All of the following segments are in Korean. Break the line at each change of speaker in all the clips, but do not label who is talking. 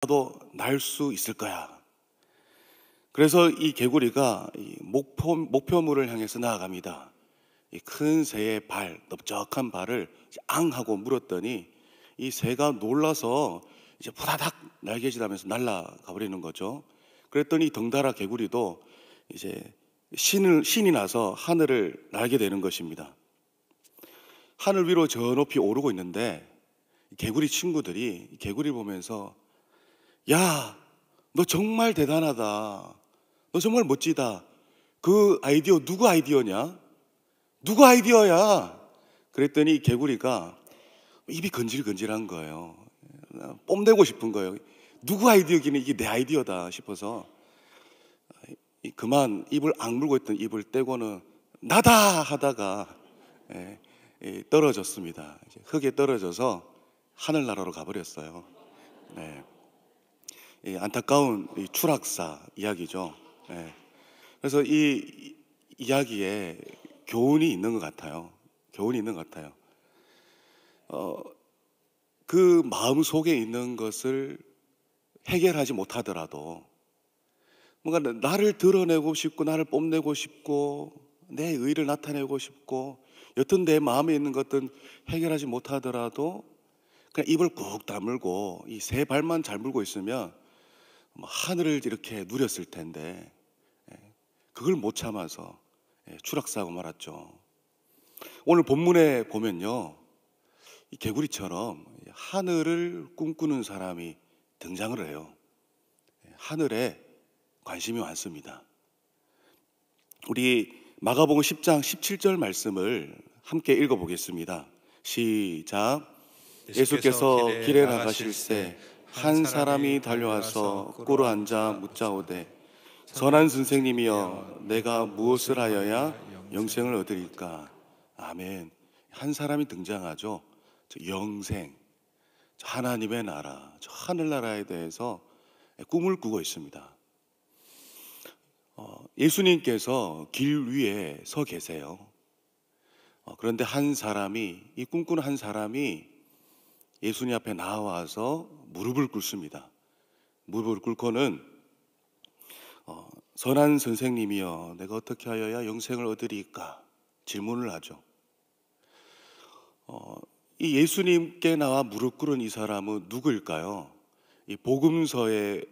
나도 날 수 있을 거야. 그래서 이 개구리가 이 목표물을 향해서 나아갑니다. 이 큰 새의 발, 넓적한 발을 앙 하고 물었더니 이 새가 놀라서 이제 부다닥 날개짓하면서 날아가 버리는 거죠. 그랬더니 덩달아 개구리도 이제 신이 나서 하늘을 날게 되는 것입니다. 하늘 위로 저 높이 오르고 있는데 개구리 친구들이 개구리 보면서, 야, 너 정말 대단하다. 너 정말 멋지다. 그 아이디어 누구 아이디어냐? 누구 아이디어야? 그랬더니 개구리가 입이 건질건질한 거예요. 뽐내고 싶은 거예요. 누구 아이디어기는 이게 내 아이디어다 싶어서 그만 입을 악물고 있던 입을 떼고는 나다 하다가 떨어졌습니다. 흙에 떨어져서 하늘나라로 가버렸어요. 네. 안타까운 추락사 이야기죠. 그래서 이 이야기에 교훈이 있는 것 같아요. 교훈이 있는 것 같아요. 그 마음 속에 있는 것을 해결하지 못하더라도 뭔가 나를 드러내고 싶고 나를 뽐내고 싶고 내 의의를 나타내고 싶고 여튼 내 마음에 있는 것들은 해결하지 못하더라도 그냥 입을 꾹 다물고 이 세 발만 잘 물고 있으면 하늘을 이렇게 누렸을 텐데 그걸 못 참아서 추락사고 말았죠. 오늘 본문에 보면요, 이 개구리처럼 하늘을 꿈꾸는 사람이 등장을 해요. 하늘에 관심이 많습니다. 우리 마가복음 10장 17절 말씀을 함께 읽어보겠습니다. 시작. 예수께서 길에 나가실새 한 사람이 달려와서 꿇어 앉아 묻자오되 선한 선생님이여 내가 무엇을 하여야 영생을 얻으리까? 아멘. 한 사람이 등장하죠. 영생, 하나님의 나라, 하늘나라에 대해서 꿈을 꾸고 있습니다. 예수님께서 길 위에 서 계세요. 그런데 한 사람이, 이 꿈꾸는 한 사람이 예수님 앞에 나와서 무릎을 꿇습니다. 무릎을 꿇고는 선한 선생님이여 내가 어떻게 하여야 영생을 얻으리까? 질문을 하죠. 이 예수님께 나와 무릎 꿇은 이 사람은 누구일까요? 이 복음서에서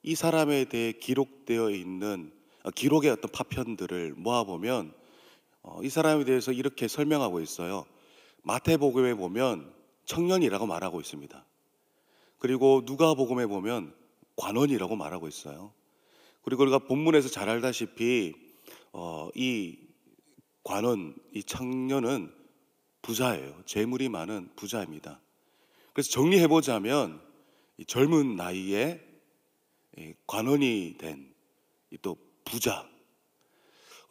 이 사람에 대해 기록되어 있는 기록의 어떤 파편들을 모아보면 이 사람에 대해서 이렇게 설명하고 있어요. 마태복음에 보면 청년이라고 말하고 있습니다. 그리고 누가복음에 보면 관원이라고 말하고 있어요. 그리고 우리가 본문에서 잘 알다시피 이 관원, 이 청년은 부자예요. 재물이 많은 부자입니다. 그래서 정리해보자면 이 젊은 나이에 관원이 된 또 부자,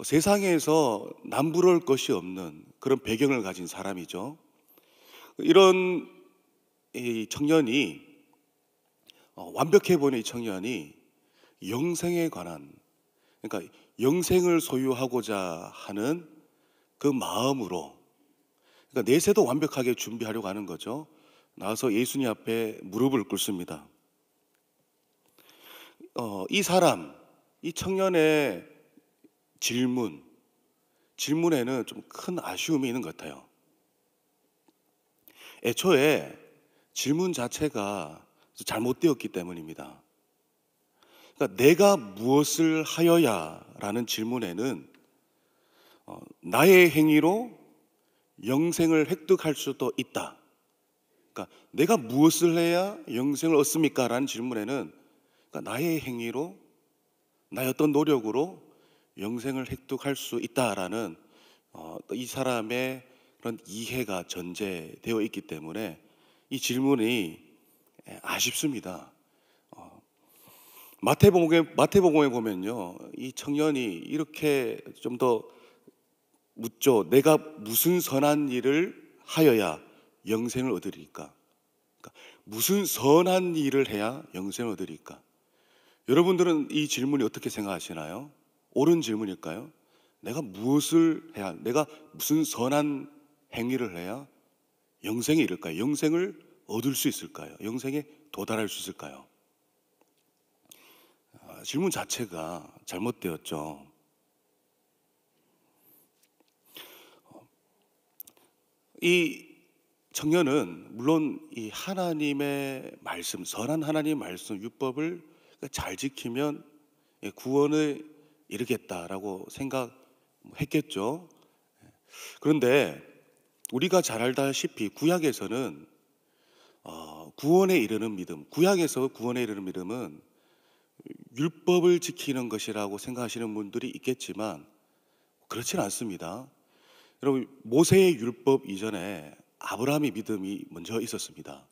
세상에서 남부러울 것이 없는 그런 배경을 가진 사람이죠. 이런 이 청년이 완벽해 보이는 이 청년이 영생에 관한, 그러니까 영생을 소유하고자 하는 그 마음으로, 그러니까 내세도 완벽하게 준비하려고 하는 거죠. 나와서 예수님 앞에 무릎을 꿇습니다. 이 사람, 이 청년의 질문에는 좀 큰 아쉬움이 있는 것 같아요. 애초에 질문 자체가 잘못되었기 때문입니다. 그러니까 내가 무엇을 하여야 라는 질문에는 나의 행위로 영생을 획득할 수도 있다. 그러니까 내가 무엇을 해야 영생을 얻습니까? 라는 질문에는 그러니까 나의 행위로, 나의 어떤 노력으로 영생을 획득할 수 있다라는 이 사람의 그런 이해가 전제되어 있기 때문에 이 질문이 아쉽습니다. 마태복음에 보면요, 이 청년이 이렇게 좀 더 묻죠. 내가 무슨 선한 일을 하여야 영생을 얻으리까? 그러니까 무슨 선한 일을 해야 영생을 얻으리까? 여러분들은 이 질문이 어떻게 생각하시나요? 옳은 질문일까요? 내가 무엇을 해야, 내가 무슨 선한 행위를 해야 영생에 이를까요? 영생을 얻을 수 있을까요? 영생에 도달할 수 있을까요? 질문 자체가 잘못되었죠. 이 청년은 물론 이 하나님의 말씀, 선한 하나님의 말씀, 율법을 잘 지키면 구원을 이루겠다라고 생각했겠죠. 그런데 우리가 잘 알다시피 구약에서는 구원에 이르는 믿음, 구약에서 구원에 이르는 믿음은 율법을 지키는 것이라고 생각하시는 분들이 있겠지만 그렇지는 않습니다. 여러분, 모세의 율법 이전에 아브라함의 믿음이 먼저 있었습니다.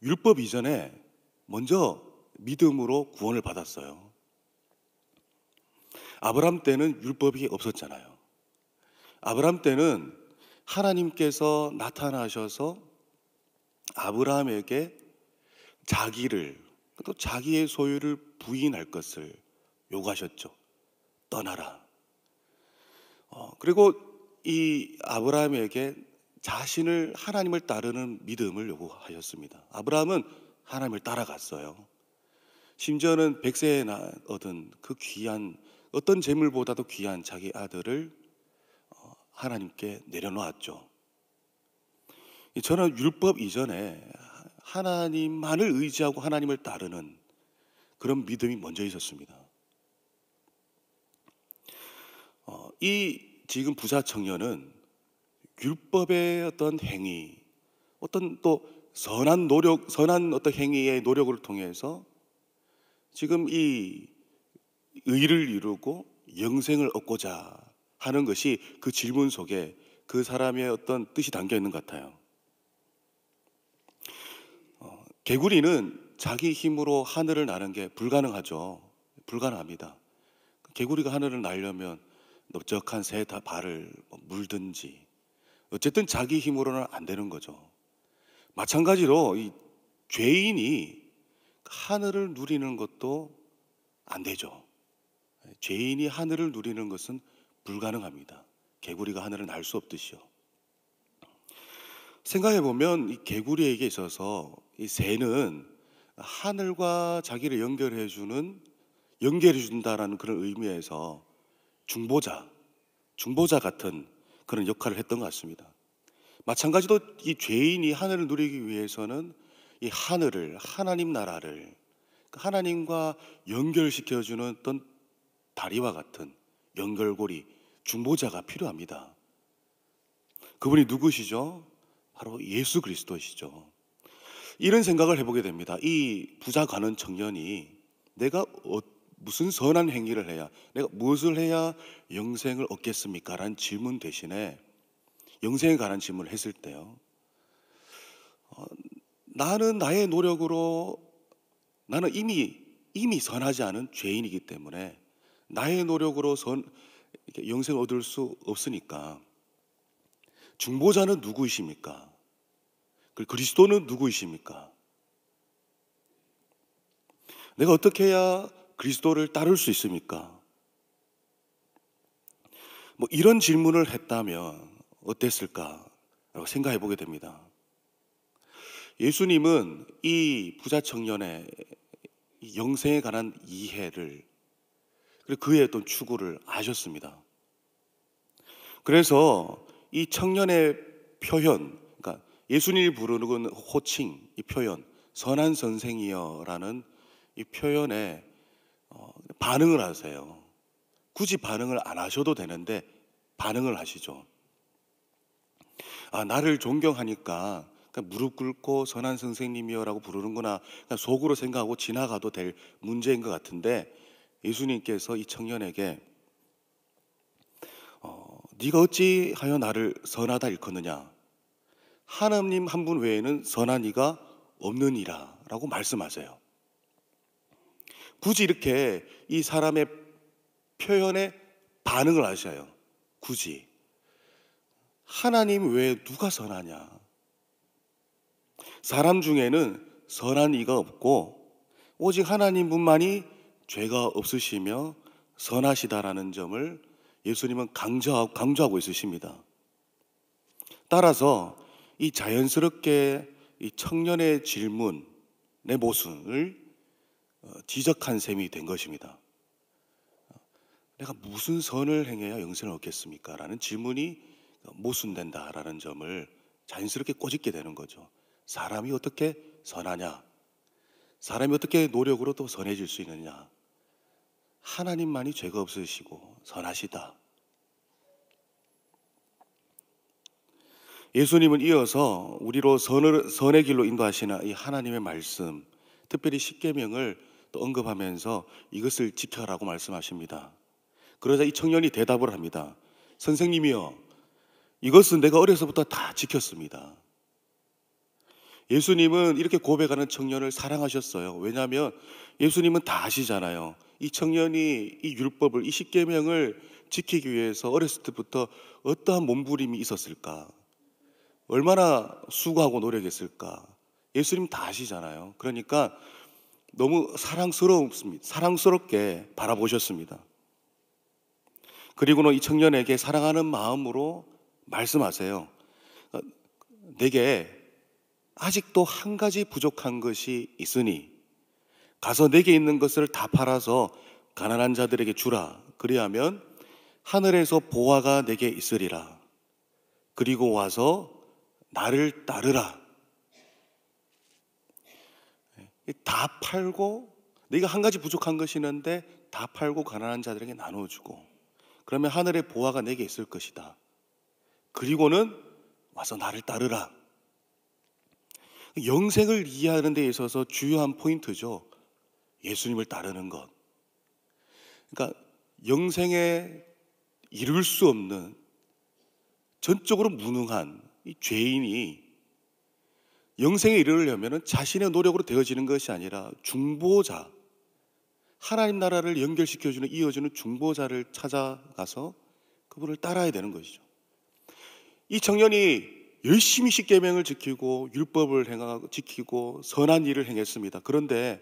율법 이전에 먼저 믿음으로 구원을 받았어요. 아브라함 때는 율법이 없었잖아요. 아브라함 때는 하나님께서 나타나셔서 아브라함에게 자기를, 또 자기의 소유를 부인할 것을 요구하셨죠. 떠나라. 그리고 이 아브라함에게 자신을 하나님을 따르는 믿음을 요구하셨습니다. 아브라함은 하나님을 따라갔어요. 심지어는 백세에 얻은 그 귀한, 어떤 재물보다도 귀한 자기 아들을 하나님께 내려놓았죠. 저는 율법 이전에 하나님만을 의지하고 하나님을 따르는 그런 믿음이 먼저 있었습니다. 이 지금 부자 청년은 율법의 어떤 행위, 어떤 또 선한 노력, 선한 어떤 행위의 노력을 통해서 지금 이 의를 이루고 영생을 얻고자 하는 것이 그 질문 속에 그 사람의 어떤 뜻이 담겨 있는 것 같아요. 개구리는 자기 힘으로 하늘을 나는 게 불가능하죠. 불가능합니다. 개구리가 하늘을 날려면 넓적한 새 발을 물든지 어쨌든 자기 힘으로는 안 되는 거죠. 마찬가지로 이 죄인이 하늘을 누리는 것도 안 되죠. 죄인이 하늘을 누리는 것은 불가능합니다. 개구리가 하늘을 날 수 없듯이요. 생각해 보면 이 개구리에게 있어서 이 새는 하늘과 자기를 연결해 준다라는 그런 의미에서 중보자 같은 그런 역할을 했던 것 같습니다. 마찬가지로 이 죄인이 하늘을 누리기 위해서는 이 하늘을, 하나님 나라를 하나님과 연결시켜주는 어떤 다리와 같은 연결고리, 중보자가 필요합니다. 그분이 누구시죠? 바로 예수 그리스도시죠. 이런 생각을 해보게 됩니다. 이 부자 가는 청년이 내가 무슨 선한 행위를 해야, 내가 무엇을 해야 영생을 얻겠습니까? 라는 질문 대신에 영생에 관한 질문을 했을 때요, 나는 나의 노력으로, 나는 이미 선하지 않은 죄인이기 때문에 나의 노력으로 영생을 얻을 수 없으니까 중보자는 누구이십니까? 그리스도는 누구이십니까? 내가 어떻게 해야 그리스도를 따를 수 있습니까? 이런 질문을 했다면 어땠을까라고 생각해 보게 됩니다. 예수님은 이 부자 청년의 영생에 관한 이해를, 그리고 그의 어떤 추구를 아셨습니다. 그래서 이 청년의 표현, 그러니까 예수님이 부르는 호칭, 이 표현, 선한 선생이여라는 이 표현에 반응을 하세요. 굳이 반응을 안 하셔도 되는데 반응을 하시죠. 나를 존경하니까 무릎 꿇고 선한 선생님이여라고 부르는구나, 속으로 생각하고 지나가도 될 문제인 것 같은데, 예수님께서 이 청년에게 네가 어찌하여 나를 선하다 일컫느냐, 하나님 한 분 외에는 선한 이가 없느니라 라고 말씀하세요. 굳이 이렇게 이 사람의 표현에 반응을 하셔요. 굳이 하나님 외에 누가 선하냐, 사람 중에는 선한 이가 없고 오직 하나님뿐만이 죄가 없으시며 선하시다라는 점을 예수님은 강조하고 있으십니다. 따라서 이 자연스럽게 이 청년의 질문, 내 모순을 지적한 셈이 된 것입니다. 내가 무슨 선을 행해야 영생을 얻겠습니까? 라는 질문이 모순된다라는 점을 자연스럽게 꼬집게 되는 거죠. 사람이 어떻게 선하냐? 사람이 어떻게 노력으로 또 선해질 수 있느냐? 하나님만이 죄가 없으시고 선하시다. 예수님은 이어서 우리로 선의 길로 인도하시는 이 하나님의 말씀, 특별히 십계명을 또 언급하면서 이것을 지켜라고 말씀하십니다. 그러자 이 청년이 대답을 합니다. 선생님이여, 이것은 내가 어려서부터 다 지켰습니다. 예수님은 이렇게 고백하는 청년을 사랑하셨어요. 왜냐하면 예수님은 다 아시잖아요. 이 청년이 이 율법을, 이 십계명을 지키기 위해서 어렸을 때부터 어떠한 몸부림이 있었을까? 얼마나 수고하고 노력했을까? 예수님 다 아시잖아요. 그러니까 너무 사랑스럽게 바라보셨습니다. 그리고는 이 청년에게 사랑하는 마음으로 말씀하세요. 내게 아직도 한 가지 부족한 것이 있으니 가서 내게 있는 것을 다 팔아서 가난한 자들에게 주라. 그리하면 하늘에서 보화가 내게 있으리라. 그리고 와서 나를 따르라. 다 팔고, 네가 한 가지 부족한 것이 있는데 다 팔고 가난한 자들에게 나눠주고, 그러면 하늘의 보화가 내게 있을 것이다. 그리고는 와서 나를 따르라. 영생을 이해하는 데 있어서 주요한 포인트죠. 예수님을 따르는 것. 그러니까 영생에 이룰 수 없는, 전적으로 무능한 이 죄인이 영생에 이르려면 자신의 노력으로 되어지는 것이 아니라 중보자, 하나님 나라를 연결시켜주는, 이어주는 중보자를 찾아가서 그분을 따라야 되는 것이죠. 이 청년이 열심히 십계명을 지키고 율법을 지키고 선한 일을 행했습니다. 그런데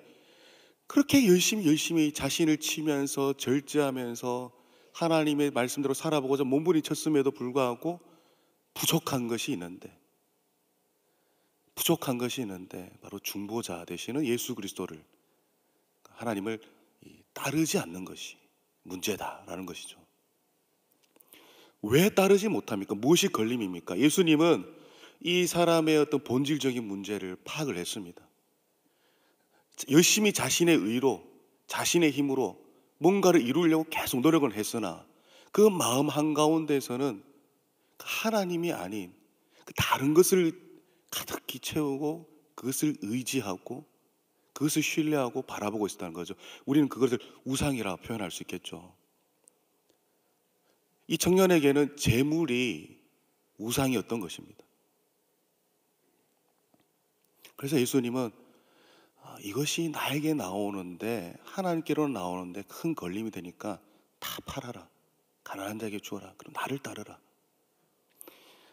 그렇게 열심히 자신을 치면서 절제하면서 하나님의 말씀대로 살아보고자 몸부림쳤음에도 불구하고 부족한 것이 있는데 바로 중보자 되시는 예수 그리스도를, 하나님을 따르지 않는 것이 문제다라는 것이죠. 왜 따르지 못합니까? 무엇이 걸림입니까? 예수님은 이 사람의 어떤 본질적인 문제를 파악을 했습니다. 열심히 자신의 의로, 자신의 힘으로 뭔가를 이루려고 계속 노력을 했으나 그 마음 한가운데서는 하나님이 아닌 다른 것을 가득히 채우고 그것을 의지하고 그것을 신뢰하고 바라보고 있었다는 거죠. 우리는 그것을 우상이라 표현할 수 있겠죠. 이 청년에게는 재물이 우상이었던 것입니다. 그래서 예수님은 이것이 나에게 나오는데, 하나님께로 나오는데 큰 걸림이 되니까 다 팔아라. 가난한 자에게 주어라. 그럼 나를 따르라.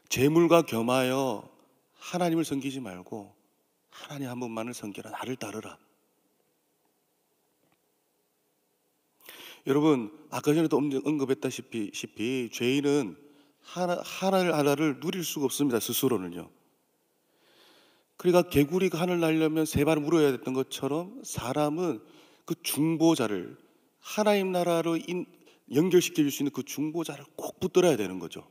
재물과 겸하여 하나님을 섬기지 말고 하나님 한 분만을 섬겨라. 나를 따르라. 여러분, 아까 전에도 언급했다시피 죄인은 하나를 누릴 수가 없습니다. 스스로는요. 그러니까 개구리가 하늘 날려면 세 발 물어야 됐던 것처럼 사람은 그 중보자를, 하나님 나라로 연결시켜 줄 수 있는 그 중보자를 꼭 붙들어야 되는 거죠.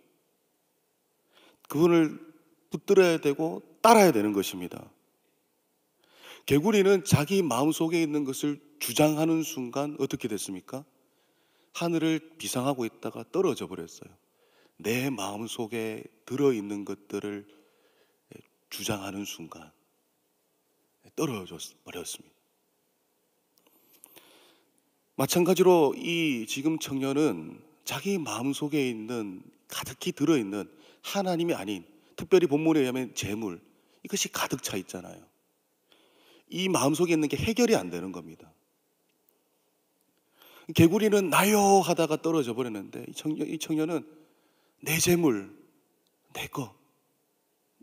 그분을 붙들어야 되고 따라야 되는 것입니다. 개구리는 자기 마음속에 있는 것을 주장하는 순간 어떻게 됐습니까? 하늘을 비상하고 있다가 떨어져 버렸어요. 내 마음속에 들어있는 것들을 주장하는 순간 떨어져 버렸습니다. 마찬가지로 이 지금 청년은 자기 마음속에 있는, 가득히 들어있는 하나님이 아닌, 특별히 본문에 의하면 재물, 이것이 가득 차 있잖아요. 이 마음속에 있는 게 해결이 안 되는 겁니다. 개구리는 나요 하다가 떨어져 버렸는데 이 청년은 내 재물, 내 것,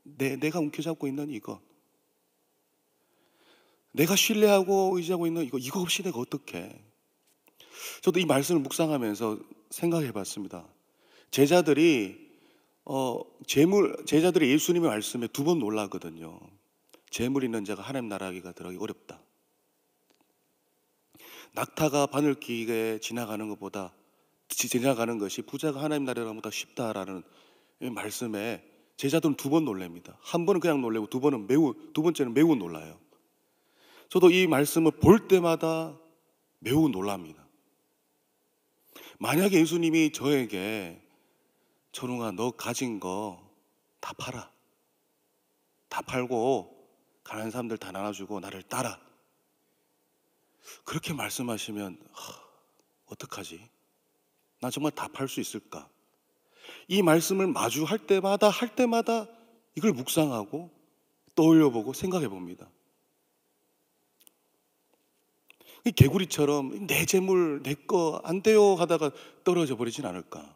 내가 움켜잡고 있는 이것, 내가 신뢰하고 의지하고 있는 이거 없이 내가 어떡해. 저도 이 말씀을 묵상하면서 생각해 봤습니다. 제자들이 예수님의 말씀에 두 번 놀랐거든요. 재물 있는 자가 하나님 나라가 들어가기 어렵다. 낙타가 바늘길에 지나가는 것이 부자가 하나님 나라보다 쉽다라는 이 말씀에 제자들은 2번 놀랍니다. 한 번은 그냥 놀래고 두 번째는 매우 놀라요. 저도 이 말씀을 볼 때마다 매우 놀랍니다. 만약에 예수님이 저에게 천웅아, 너 가진 거 다 팔아. 다 팔고 가난한 사람들 다 나눠주고 나를 따라. 그렇게 말씀하시면 어떡하지? 나 정말 다 팔 수 있을까? 이 말씀을 마주할 때마다 이걸 묵상하고 떠올려보고 생각해 봅니다. 이 개구리처럼 내 재물, 내 거 안 돼요 하다가 떨어져 버리진 않을까?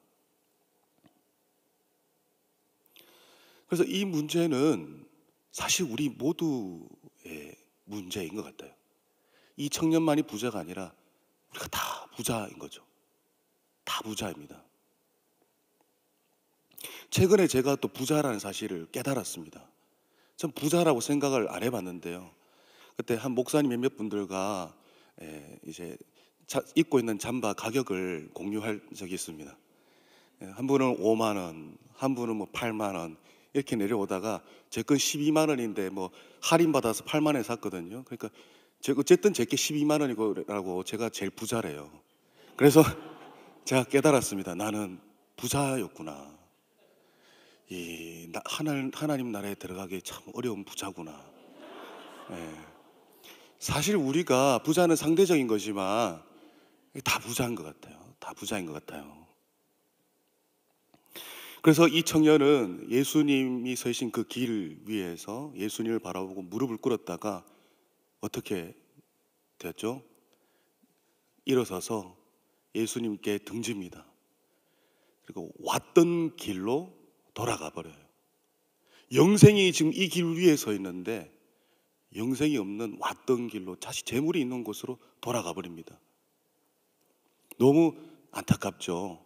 그래서 이 문제는 사실 우리 모두의 문제인 것 같아요. 이 청년만이 부자가 아니라 우리가 다 부자인 거죠. 다 부자입니다. 최근에 제가 또 부자라는 사실을 깨달았습니다. 전 부자라고 생각을 안 해봤는데요. 그때 한 목사님 몇몇 분들과 이제 입고 있는 잠바 가격을 공유할 적이 있습니다. 한 분은 5만 원, 한 분은 뭐 8만 원 이렇게 내려오다가 제 건 12만 원인데 뭐 할인 받아서 8만 원에 샀거든요. 그러니까 어쨌든 제게 12만 원이라고 제가 제일 부자래요. 그래서 제가 깨달았습니다. 나는 부자였구나. 하나님 나라에 들어가기 참 어려운 부자구나. 사실 우리가 부자는 상대적인 거지만 다 부자인 것 같아요. 다 부자인 것 같아요. 그래서 이 청년은 예수님이 서신 그 길 위에서 예수님을 바라보고 무릎을 꿇었다가 어떻게 되었죠? 일어서서 예수님께 등집니다. 그리고 왔던 길로 돌아가 버려요. 영생이 지금 이 길 위에 서 있는데 영생이 없는 왔던 길로 다시 재물이 있는 곳으로 돌아가 버립니다. 너무 안타깝죠.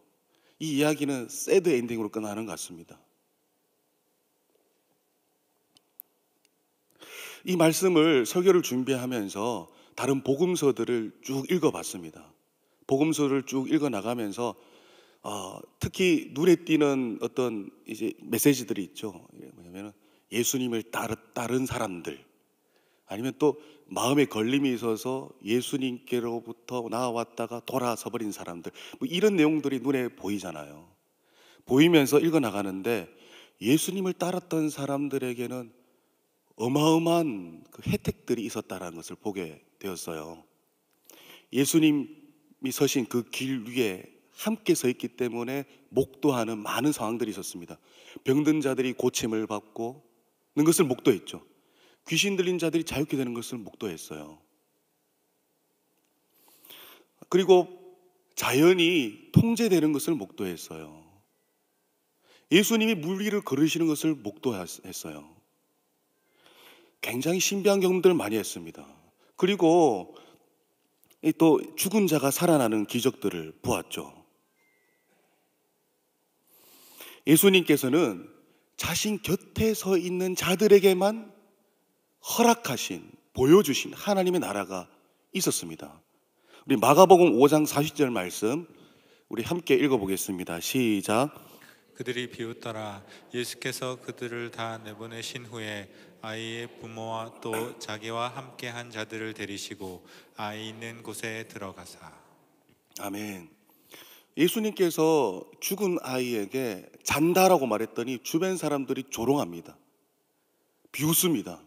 이 이야기는 새드 엔딩으로 끝나는 것 같습니다. 이 말씀을 설교를 준비하면서 다른 복음서들을 쭉 읽어봤습니다. 복음서를 쭉 읽어나가면서 특히 눈에 띄는 어떤 이제 메시지들이 있죠. 뭐냐면 예수님을 따른 사람들, 아니면 또 마음에 걸림이 있어서 예수님께로부터 나왔다가 돌아서 버린 사람들, 뭐 이런 내용들이 눈에 보이잖아요. 보이면서 읽어나가는데 예수님을 따랐던 사람들에게는 어마어마한 그 혜택들이 있었다는 것을 보게 되었어요. 예수님이 서신 그 길 위에 함께 서 있기 때문에 목도하는 많은 상황들이 있었습니다. 병든 자들이 고침을 받고 는 것을 목도했죠. 귀신 들린 자들이 자유케 되는 것을 목도했어요. 그리고 자연이 통제되는 것을 목도했어요. 예수님이 물 위를 걸으시는 것을 목도했어요. 굉장히 신비한 경험들을 많이 했습니다. 그리고 또 죽은 자가 살아나는 기적들을 보았죠. 예수님께서는 자신 곁에 서 있는 자들에게만 허락하신, 보여주신 하나님의 나라가 있었습니다. 우리 마가복음 5장 40절 말씀 우리 함께 읽어보겠습니다. 시작.
그들이 비웃더라. 예수께서 그들을 다 내보내신 후에 아이의 부모와 또 자기와 함께한 자들을 데리시고 아이 있는 곳에 들어가사.
아멘. 예수님께서 죽은 아이에게 잔다라고 말했더니 주변 사람들이 조롱합니다. 비웃습니다.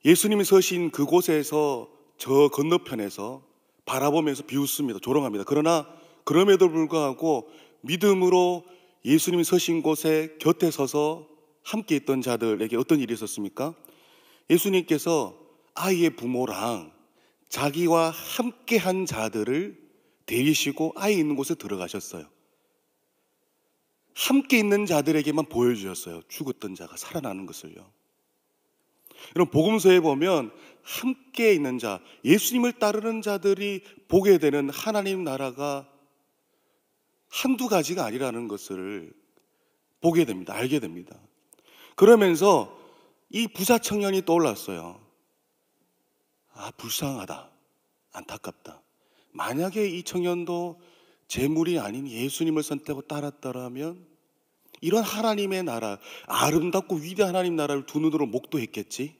예수님이 서신 그곳에서 저 건너편에서 바라보면서 비웃습니다. 조롱합니다. 그러나 그럼에도 불구하고 믿음으로 예수님이 서신 곳에 곁에 서서 함께 있던 자들에게 어떤 일이 있었습니까? 예수님께서 아이의 부모랑 자기와 함께한 자들을 데리시고 아이 있는 곳에 들어가셨어요. 함께 있는 자들에게만 보여주셨어요. 죽었던 자가 살아나는 것을요. 여러분, 복음서에 보면 함께 있는 자, 예수님을 따르는 자들이 보게 되는 하나님 나라가 한두 가지가 아니라는 것을 보게 됩니다. 알게 됩니다. 그러면서 이 부자 청년이 떠올랐어요. 아, 불쌍하다. 안타깝다. 만약에 이 청년도 재물이 아닌 예수님을 선택하고 따랐더라면 이런 하나님의 나라, 아름답고 위대한 하나님 나라를 두 눈으로 목도했겠지.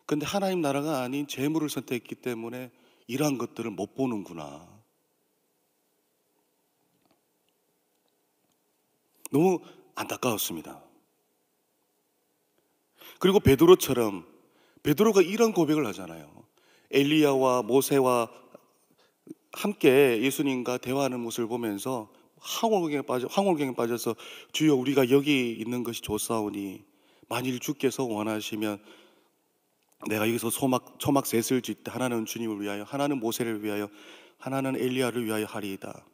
근데 하나님 나라가 아닌 재물을 선택했기 때문에 이러한 것들을 못 보는구나. 너무 안타까웠습니다. 그리고 베드로처럼, 베드로가 이런 고백을 하잖아요. 엘리야와 모세와 함께 예수님과 대화하는 모습을 보면서 황홀경에 빠져서 주여 우리가 여기 있는 것이 좋사오니 만일 주께서 원하시면 내가 여기서 초막 셋을 짓되 하나는 주님을 위하여, 하나는 모세를 위하여, 하나는 엘리야를 위하여 하리이다.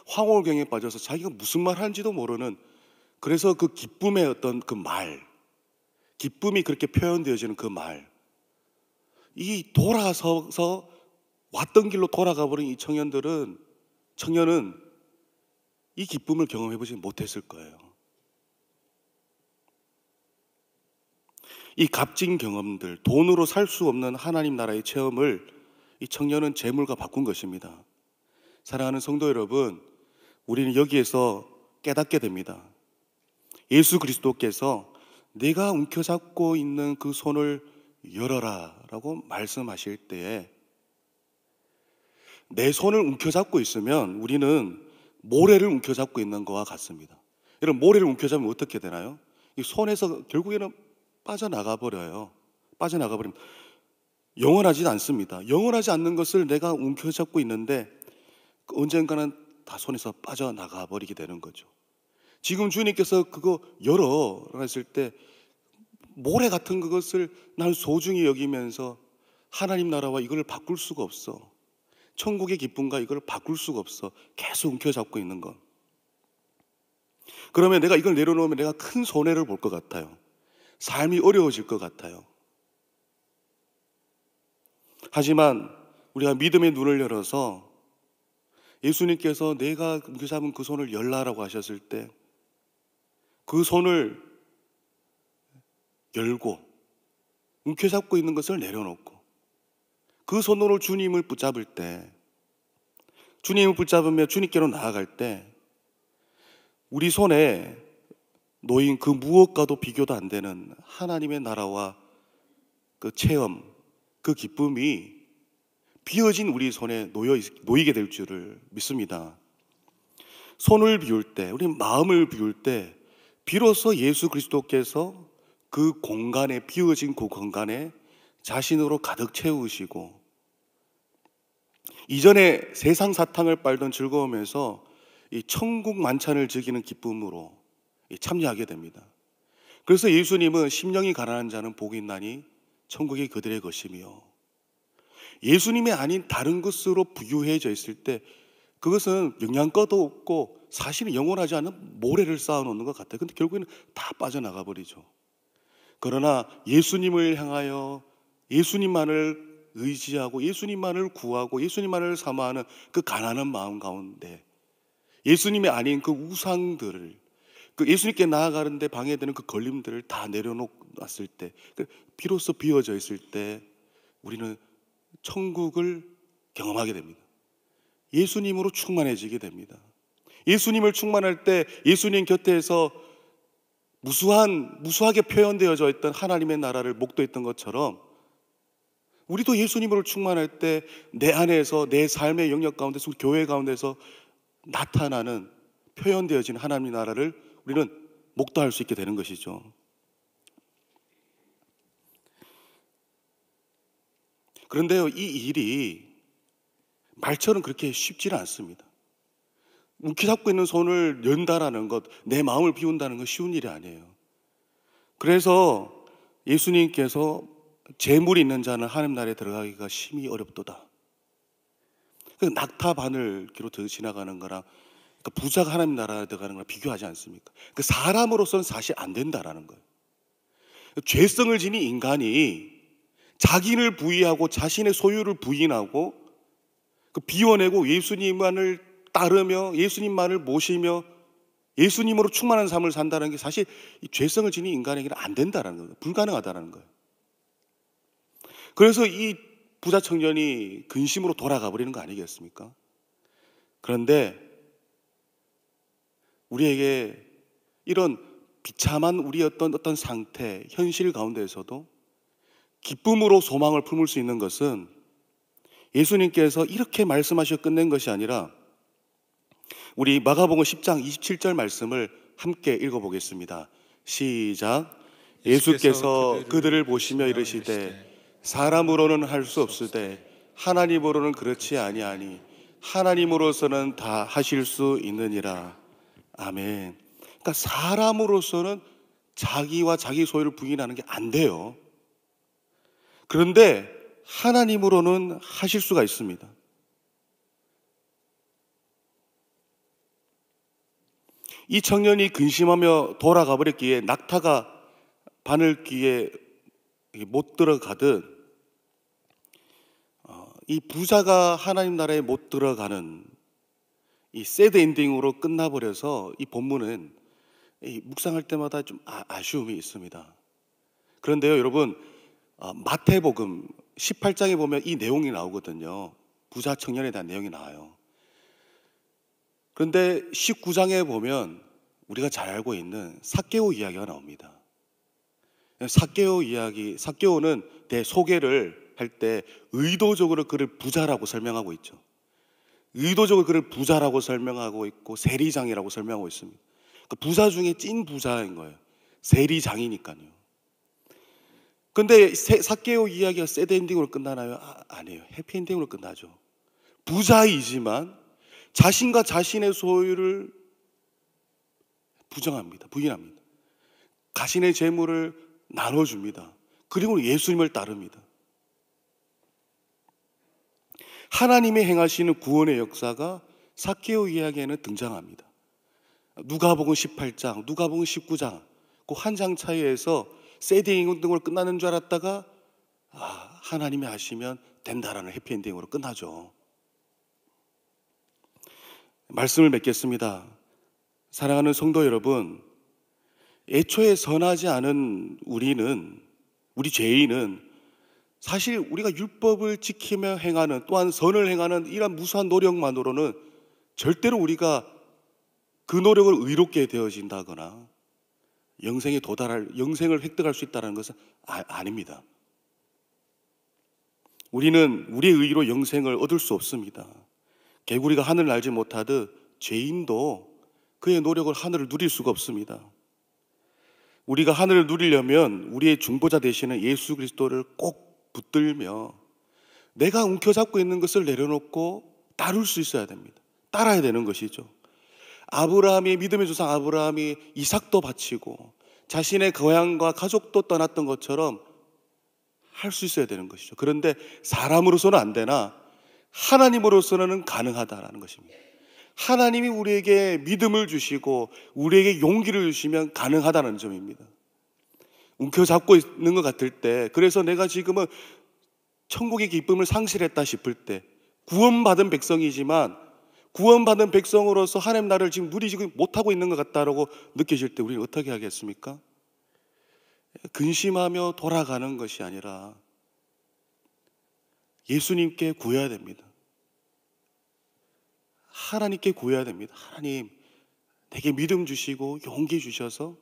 황홀경에 빠져서 자기가 무슨 말 하는지도 모르는, 그래서 그 기쁨의 어떤 그 말, 기쁨이 그렇게 표현되어지는 그 말, 이 돌아서서 왔던 길로 돌아가 버린 이 청년은 이 기쁨을 경험해보지 못했을 거예요. 이 값진 경험들, 돈으로 살 수 없는 하나님 나라의 체험을 이 청년은 재물과 바꾼 것입니다. 사랑하는 성도 여러분, 우리는 여기에서 깨닫게 됩니다. 예수 그리스도께서 내가 움켜잡고 있는 그 손을 열어라 라고 말씀하실 때에 내 손을 움켜잡고 있으면 우리는 모래를 움켜잡고 있는 것과 같습니다. 여러분, 모래를 움켜잡으면 어떻게 되나요? 이 손에서 결국에는 빠져나가 버려요. 빠져나가 버립니다. 영원하지 않습니다. 영원하지 않는 것을 내가 움켜잡고 있는데 언젠가는 다 손에서 빠져나가 버리게 되는 거죠. 지금 주님께서 그거 열어라고 했을 때 모래 같은 그것을 난 소중히 여기면서 하나님 나라와 이걸 바꿀 수가 없어. 천국의 기쁨과 이걸 바꿀 수가 없어. 계속 움켜잡고 있는 것. 그러면 내가 이걸 내려놓으면 내가 큰 손해를 볼 것 같아요. 삶이 어려워질 것 같아요. 하지만 우리가 믿음의 눈을 열어서 예수님께서 내가 움켜잡은 그 손을 열라라고 하셨을 때 그 손을 열고 움켜잡고 있는 것을 내려놓고 그 손으로 주님을 붙잡을 때, 주님을 붙잡으며 주님께로 나아갈 때 우리 손에 놓인 그 무엇과도 비교도 안 되는 하나님의 나라와 그 체험, 그 기쁨이 비어진 우리 손에 놓이게 될 줄을 믿습니다. 손을 비울 때, 우리 마음을 비울 때 비로소 예수 그리스도께서 그 공간에, 비어진 그 공간에 자신으로 가득 채우시고 이전에 세상 사탕을 빨던 즐거움에서 이 천국 만찬을 즐기는 기쁨으로 참여하게 됩니다. 그래서 예수님은 심령이 가난한 자는 복이 있나니 천국이 그들의 것이며, 예수님이 아닌 다른 것으로 부유해져 있을 때 그것은 영양가도 없고 사실은 영원하지 않은 모래를 쌓아놓는 것 같아요. 근데 결국에는 다 빠져나가 버리죠. 그러나 예수님을 향하여 예수님만을 의지하고 예수님만을 구하고 예수님만을 사모하는 그 가난한 마음 가운데 예수님이 아닌 그 우상들을, 그 예수님께 나아가는데 방해되는 그 걸림들을 다 내려놓았을 때, 비로소 비워져 있을 때 우리는 천국을 경험하게 됩니다. 예수님으로 충만해지게 됩니다. 예수님을 충만할 때 예수님 곁에서 무수하게 표현되어져 있던 하나님의 나라를 목도했던 것처럼 우리도 예수님으로 충만할 때 내 안에서, 내 삶의 영역 가운데서, 우리 교회 가운데서 나타나는, 표현되어진 하나님의 나라를 우리는 목도할 수 있게 되는 것이죠. 그런데요, 이 일이 말처럼 그렇게 쉽지는 않습니다. 움켜잡고 있는 손을 연다라는 것, 내 마음을 비운다는 건 쉬운 일이 아니에요. 그래서 예수님께서 재물이 있는 자는 하나님 나라에 들어가기가 심히 어렵도다. 낙타 바늘기로 지나가는 거랑 부자가 하나님 나라에 들어가는 거랑 비교하지 않습니까? 사람으로서는 사실 안 된다라는 거예요. 죄성을 지닌 인간이 자기를 부인하고 자신의 소유를 부인하고 비워내고 예수님만을 따르며 예수님만을 모시며 예수님으로 충만한 삶을 산다는 게 사실 이 죄성을 지닌 인간에게는 안 된다는 거예요. 불가능하다는 거예요. 그래서 이 부자 청년이 근심으로 돌아가 버리는 거 아니겠습니까? 그런데 우리에게 이런 비참한 우리의 어떤 상태, 현실 가운데에서도 기쁨으로 소망을 품을 수 있는 것은 예수님께서 이렇게 말씀하셔 끝낸 것이 아니라 우리 마가복음 10장 27절 말씀을 함께 읽어보겠습니다. 시작. 예수께서 그들을 보시며 이르시되 사람으로는 할 수 없으되 하나님으로는 그렇지 아니하니 하나님으로서는 다 하실 수 있느니라. 아멘. 그러니까 사람으로서는 자기와 자기 소유를 부인하는 게 안 돼요. 그런데 하나님으로는 하실 수가 있습니다. 이 청년이 근심하며 돌아가 버렸기에 낙타가 바늘귀에 못 들어가듯 이 부자가 하나님 나라에 못 들어가는 이 새드 엔딩으로 끝나버려서 이 본문은 묵상할 때마다 좀 아쉬움이 있습니다. 그런데요, 여러분, 마태복음 18장에 보면 이 내용이 나오거든요. 부자 청년에 대한 내용이 나와요. 그런데 19장에 보면 우리가 잘 알고 있는 삭개오 이야기가 나옵니다. 삭개오 이야기, 삭개오는 소개를 할 때 의도적으로 그를 부자라고 설명하고 있죠. 의도적으로 그를 부자라고 설명하고 있고 세리장이라고 설명하고 있습니다. 그러니까 부자 중에 찐 부자인 거예요. 세리장이니까요. 그런데 삭개오 이야기가 새드 엔딩으로 끝나나요? 아니에요. 해피엔딩으로 끝나죠. 부자이지만 자신과 자신의 소유를 부정합니다. 부인합니다. 자신의 재물을 나눠줍니다. 그리고 예수님을 따릅니다. 하나님이 행하시는 구원의 역사가 삭개오 이야기에는 등장합니다. 누가복음 18장, 누가복음 19장 그 한 장 차이에서 새드 엔딩으로 끝나는 줄 알았다가 하나님이 하시면 된다라는 해피엔딩으로 끝나죠. 말씀을 맺겠습니다. 사랑하는 성도 여러분, 애초에 선하지 않은 우리 죄인은 사실 우리가 율법을 지키며 행하는, 또한 선을 행하는 이런 무수한 노력만으로는 절대로 우리가 그 노력을 의롭게 되어진다거나 영생을 획득할 수 있다는 것은 아닙니다. 우리는 우리의 의로 영생을 얻을 수 없습니다. 개구리가 하늘을 날지 못하듯 죄인도 그의 노력을 하늘을 누릴 수가 없습니다. 우리가 하늘을 누리려면 우리의 중보자 되시는 예수 그리스도를 꼭 붙들며 내가 움켜잡고 있는 것을 내려놓고 따를 수 있어야 됩니다. 따라야 되는 것이죠. 아브라함이, 믿음의 조상 아브라함이 이삭도 바치고 자신의 고향과 가족도 떠났던 것처럼 할 수 있어야 되는 것이죠. 그런데 사람으로서는 안 되나 하나님으로서는 가능하다라는 것입니다. 하나님이 우리에게 믿음을 주시고 우리에게 용기를 주시면 가능하다는 점입니다. 움켜잡고 있는 것 같을 때, 그래서 내가 지금은 천국의 기쁨을 상실했다 싶을 때, 구원받은 백성이지만 구원받은 백성으로서 하나님 나라를 지금 누리지 못하고 있는 것 같다라고 느끼실 때 우리는 어떻게 하겠습니까? 근심하며 돌아가는 것이 아니라 예수님께 구해야 됩니다. 하나님께 구해야 됩니다. 하나님, 내게 믿음 주시고 용기 주셔서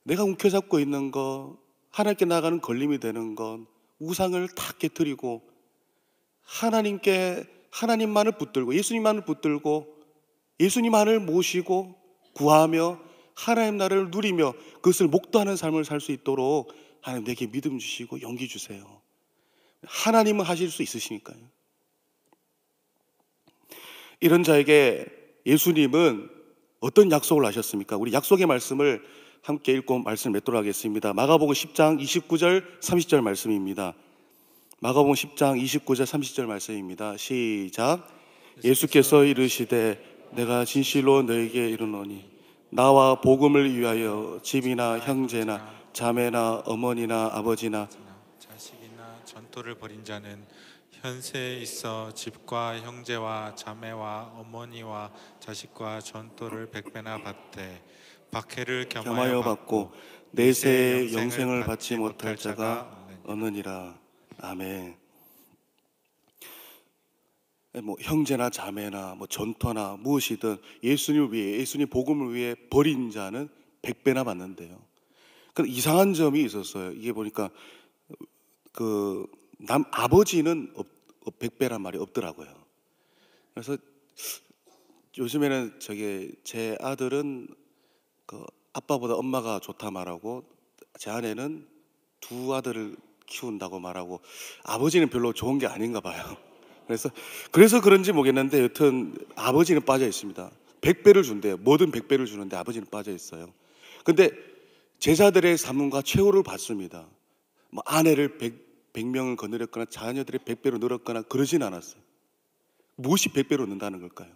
내가 움켜잡고 있는 것, 하나님께 나가는 걸림이 되는 것, 우상을 다 깨뜨리고 하나님만을 붙들고 예수님만을 붙들고 예수님만을 모시고 구하며 하나님 나라를 누리며 그것을 목도하는 삶을 살 수 있도록 하나님 내게 믿음 주시고 용기 주세요. 하나님은 하실 수 있으시니까요. 이런 자에게 예수님은 어떤 약속을 하셨습니까? 우리 약속의 말씀을 함께 읽고 말씀을 맺도록 하겠습니다. 마가복음 10장 29절 30절 말씀입니다. 마가복음 10장 29절 30절 말씀입니다. 시작. 예수께서 이르시되 내가 진실로 너에게 이르노니 나와 복음을 위하여 집이나 형제나 자매나 어머니나 아버지나
전토를 벌인 자는 현세에 있어 집과 형제와 자매와 어머니와 자식과 전토를 100배나 받되 박해를
겸하여
겸하여
받고
받고
내세의 영생을 받지 못할 자가 없느니라. 아멘. 뭐 형제나 자매나 뭐 전토나 무엇이든 예수님을 위해, 예수님 복음을 위해 버린 자는 100배나 받는데요. 근데 이상한 점이 있었어요. 이게 보니까 아버지는 100배란 말이 없더라고요. 그래서 요즘에는 제 아들은 아빠보다 엄마가 좋다 말하고, 제 아내는 두 아들을 키운다고 말하고, 아버지는 별로 좋은 게 아닌가 봐요. 그래서 그런지 모르겠는데 여튼 아버지는 빠져 있습니다. 100배를 준대요. 뭐든 100배를 주는데 아버지는 빠져 있어요. 근데 제자들의 삶과 최후를 봤습니다. 뭐 아내를 100명을 거느렸거나 자녀들이 100배로 늘었거나 그러진 않았어요. 무엇이 100배로 는다는 걸까요?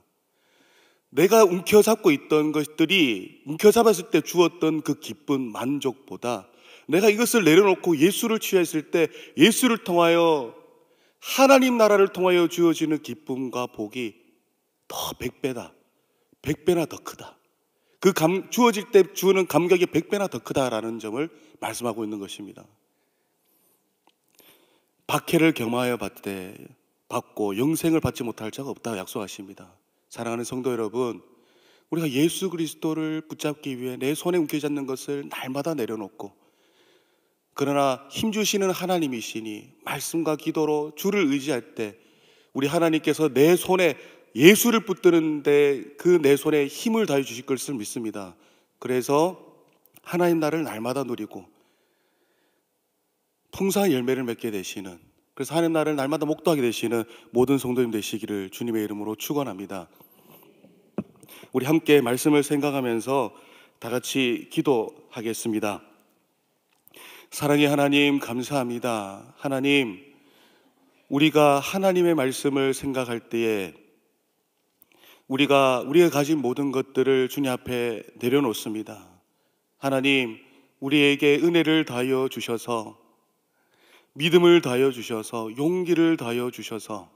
내가 움켜잡고 있던 것들이, 움켜잡았을 때 주었던 그 기쁨, 만족보다 내가 이것을 내려놓고 예수를 취했을 때 예수를 통하여, 하나님 나라를 통하여 주어지는 기쁨과 복이 더 100배다, 100배나 더 크다. 주어질 때 주는 감격이 100배나 더 크다라는 점을 말씀하고 있는 것입니다. 박해를 겸하여 받고 영생을 받지 못할 자가 없다고 약속하십니다. 사랑하는 성도 여러분, 우리가 예수 그리스도를 붙잡기 위해 내 손에 움켜잡는 것을 날마다 내려놓고, 그러나 힘주시는 하나님이시니 말씀과 기도로 주를 의지할 때 우리 하나님께서 내 손에 예수를 붙드는데 그 내 손에 힘을 다해 주실 것을 믿습니다. 그래서 하나님 나라를 날마다 누리고 풍성한 열매를 맺게 되시는, 그래서 하나님 나라를 날마다 목도하게 되시는 모든 성도님 되시기를 주님의 이름으로 축원합니다. 우리 함께 말씀을 생각하면서 다 같이 기도하겠습니다. 사랑의 하나님, 감사합니다. 하나님, 우리가 하나님의 말씀을 생각할 때에 우리가 가진 모든 것들을 주님 앞에 내려놓습니다. 하나님, 우리에게 은혜를 다하여 주셔서, 믿음을 다하여 주셔서, 용기를 다하여 주셔서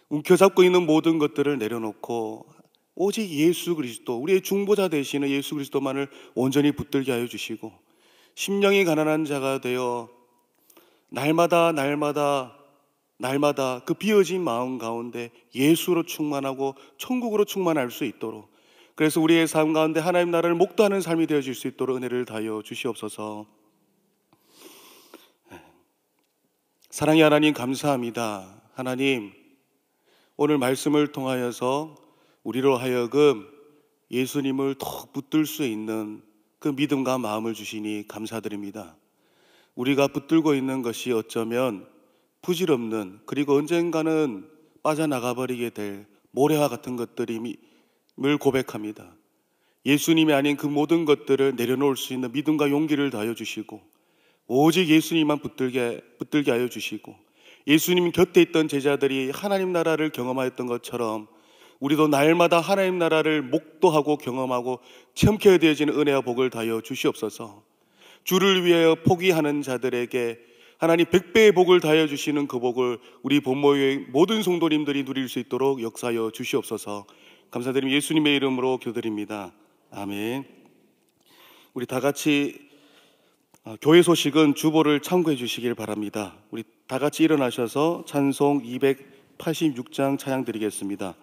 움켜잡고 있는 모든 것들을 내려놓고 오직 예수 그리스도, 우리의 중보자 되시는 예수 그리스도만을 온전히 붙들게 하여 주시고, 심령이 가난한 자가 되어 날마다 그 비어진 마음 가운데 예수로 충만하고 천국으로 충만할 수 있도록, 그래서 우리의 삶 가운데 하나님 나라를 목도하는 삶이 되어질 수 있도록 은혜를 다하여 주시옵소서. 사랑의 하나님, 감사합니다. 하나님, 오늘 말씀을 통하여서 우리로 하여금 예수님을 더 붙들 수 있는 그 믿음과 마음을 주시니 감사드립니다. 우리가 붙들고 있는 것이 어쩌면 부질없는, 그리고 언젠가는 빠져나가버리게 될 모래와 같은 것들임을 고백합니다. 예수님이 아닌 그 모든 것들을 내려놓을 수 있는 믿음과 용기를 다하여 주시고, 오직 예수님만 붙들게 하여 주시고, 예수님 곁에 있던 제자들이 하나님 나라를 경험하였던 것처럼 우리도 날마다 하나님 나라를 목도하고 경험하고 체험케 되어지는 은혜와 복을 다하여 주시옵소서. 주를 위하여 포기하는 자들에게 하나님 100배의 복을 다하여 주시는 그 복을 우리 본모의 모든 성도님들이 누릴 수 있도록 역사하여 주시옵소서. 감사드리며 예수님의 이름으로 기도드립니다. 아멘. 우리 다 같이 교회 소식은 주보를 참고해 주시길 바랍니다. 우리 다 같이 일어나셔서 찬송 286장 찬양 드리겠습니다.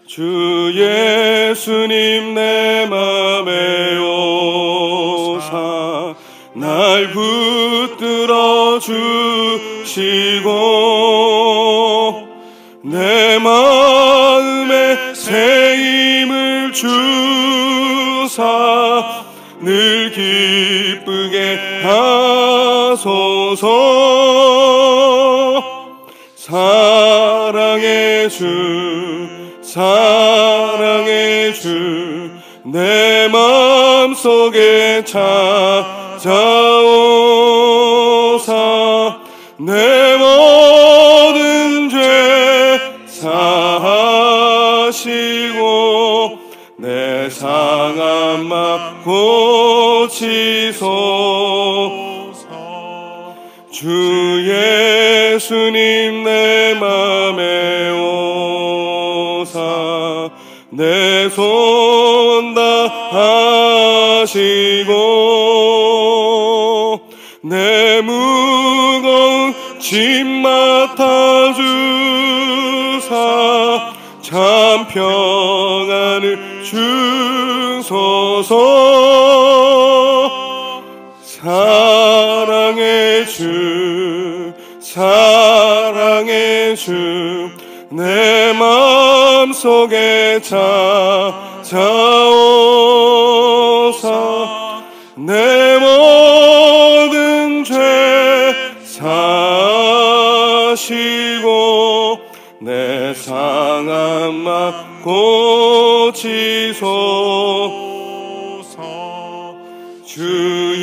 주 예수님 내 맘에 오사 날 붙들어 주시고 내 마음에 새 힘을 주사 늘 기쁘게 하소서. 사랑의 주 내 마음속에 찾아오사 내 모든 죄 하시고 내 상한 맘 고치소서. 주 예수님 내 맘에 오사 내 손 다하시고 내 무거운 짐 맡아주사 참 평안을 주소서. 사랑의 주 사랑의 주 내 마음속에 찾아오사 내 모든 죄 사시고 내 상한 맘 고치소서. 주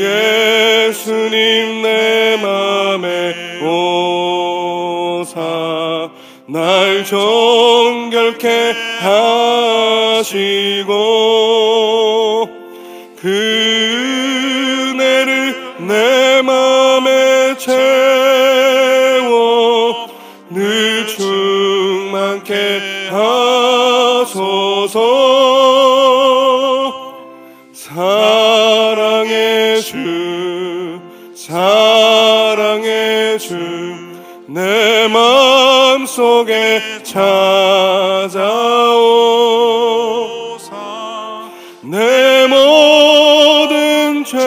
예수님 내 맘에 오사 날 정결케 하시고 그 은혜를 내 맘에 채워 늘 충만케 하소서. 사랑의 주 사랑의 주 내 마음속에 찾아오사 내 모든 죄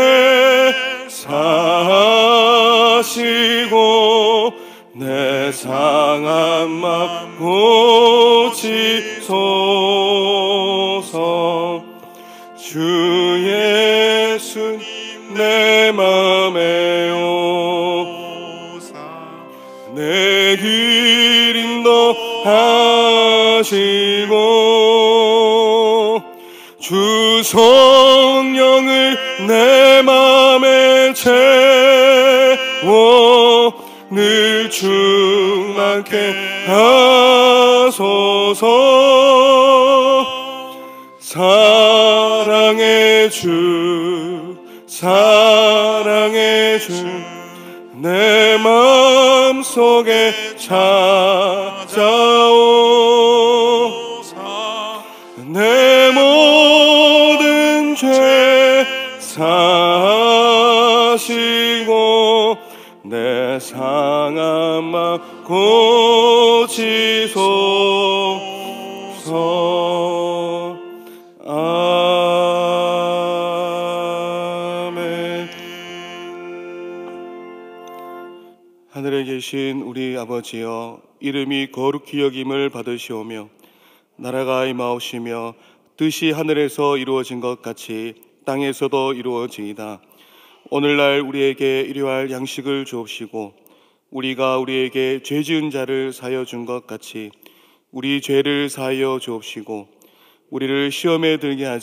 사시고 내 상한 맘 고치소서. 주 예수님 내 맘에 오사 내 길 인도하시고 주 성령을 내 맘에 채워 늘 충만케 하소서. 사랑의 주 사랑의 주 내 마음속에 찾아오사 내 모든 죄 사시고 내 상한 맘 고치소서. 아멘. 하늘에 계신 우리 아버지여, 이름이 거룩히 여김을 받으시오며 나라가 임하옵시며 뜻이 하늘에서 이루어진 것 같이 땅에서도 이루어지이다. 오늘날 우리에게 일용할 양식을 주옵시고 우리가 우리에게 죄 지은 자를 사하여 준 것 같이 우리 죄를 사하여 주옵시고 우리를 시험에 들게 하지